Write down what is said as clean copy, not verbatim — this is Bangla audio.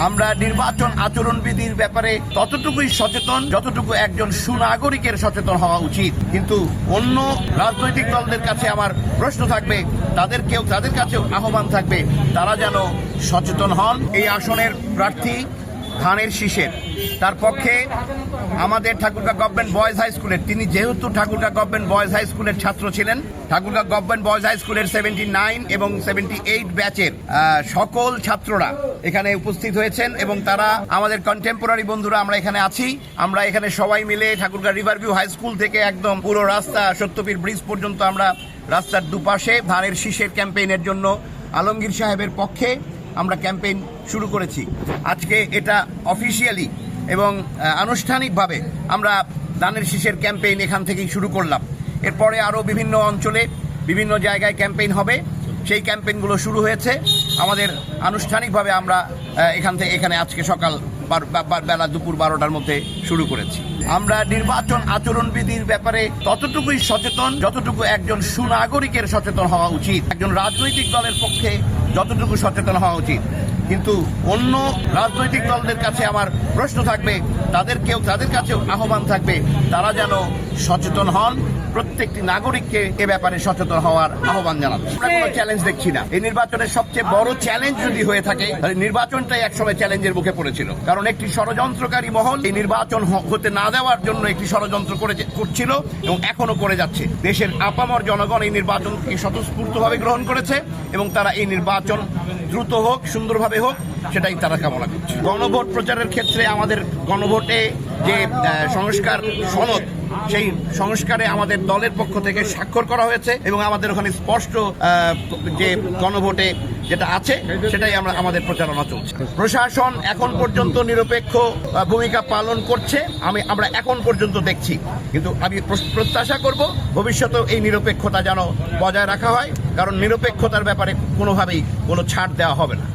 আমরা নির্বাচন আচরণবিধির ব্যাপারে ততটুকুই সচেতন যতটুকু একজন সুনাগরিকের সচেতন হওয়া উচিত। কিন্তু অন্য রাজনৈতিক দলদের কাছে আমার প্রশ্ন থাকবে, তাদের কাছেও আহ্বান থাকবে, তারা যেন সচেতন হন। এই আসনের প্রার্থী ধানের শীষের, তার পক্ষে আমাদের ঠাকুরগাঁও গভর্নমেন্ট বয়েজ হাই স্কুলের, তিনি যেহেতু ঠাকুরগাঁও গভর্নমেন্ট বয়েজ হাই স্কুলের ছাত্র ছিলেন, ঠাকুরগাঁও গভর্নমেন্ট বয়েজ হাই স্কুলের 79 এবং 78 ব্যাচের সকল ছাত্ররা এখানে উপস্থিত হয়েছেন এবং তারা আমাদের কন্টেম্পোরারি বন্ধুরা আমরা এখানে আছি। আমরা এখানে সবাই মিলে ঠাকুরগাঁও রিভারভিউ হাই স্কুল থেকে একদম পুরো রাস্তা সত্যপীর ব্রিজ পর্যন্ত আমরা রাস্তার দুপাশে ধানের শীষের ক্যাম্পেইনের জন্য আলমগীর সাহেবের পক্ষে আমরা ক্যাম্পেইন শুরু করেছি। আজকে এটা অফিসিয়ালি এবং আনুষ্ঠানিকভাবে আমরা ধানের শীষের ক্যাম্পেইন এখান থেকেই শুরু করলাম। এরপরে আরও বিভিন্ন অঞ্চলে বিভিন্ন জায়গায় ক্যাম্পেইন হবে, সেই ক্যাম্পেইনগুলো শুরু হয়েছে। আমাদের আনুষ্ঠানিকভাবে আমরা এখানে আজকে সকাল বেলা দুপুর 12টার মধ্যে শুরু করেছি। আমরা নির্বাচন আচরণবিধির ব্যাপারে ততটুকুই সচেতন যতটুকু একজন সুনাগরিকের সচেতন হওয়া উচিত, একজন রাজনৈতিক দলের পক্ষে যতটুকু সচেতন হওয়া উচিত। কিন্তু অন্য রাজনৈতিক দলদের কাছে আমার প্রশ্ন থাকবে, তাদের কাছেও আহ্বান থাকবে, তারা যেন সচেতন হন। প্রত্যেকটি নাগরিককে এ ব্যাপারে সচেতন হওয়ার আহ্বান জানাচ্ছি। আমরা কোনো চ্যালেঞ্জ দেখছি না। এই নির্বাচনের সবচেয়ে বড় চ্যালেঞ্জ যদি হয়ে থাকে, নির্বাচনটাই একসময় চ্যালেঞ্জের মুখে পড়েছিল, কারণ একটি ষড়যন্ত্রকারী মহল এই নির্বাচন হতে না দেওয়ার জন্য একটি ষড়যন্ত্র করছিল এবং এখনো করে যাচ্ছে। দেশের আপামর জনগণ এই নির্বাচনকে স্বতঃস্ফূর্তভাবে গ্রহণ করেছে এবং তারা এই নির্বাচন দ্রুত হোক, সুন্দরভাবে হোক, সেটাই তারা কামনা করছে। গণভোট প্রচারের ক্ষেত্রে আমাদের গণভোটে যে সংস্কার সনদ, সেই সংস্কারে আমাদের দলের পক্ষ থেকে স্বাক্ষর করা হয়েছে এবং আমাদের ওখানে স্পষ্ট যে গণভোটে যেটা আছে সেটাই আমাদের প্রচারণা চলছে। প্রশাসন এখন পর্যন্ত নিরপেক্ষ ভূমিকা পালন করছে, আমরা এখন পর্যন্ত দেখছি। কিন্তু আমি প্রত্যাশা করব ভবিষ্যতেও এই নিরপেক্ষতা যেন বজায় রাখা হয়, কারণ নিরপেক্ষতার ব্যাপারে কোনোভাবেই কোনো ছাড় দেওয়া হবে না।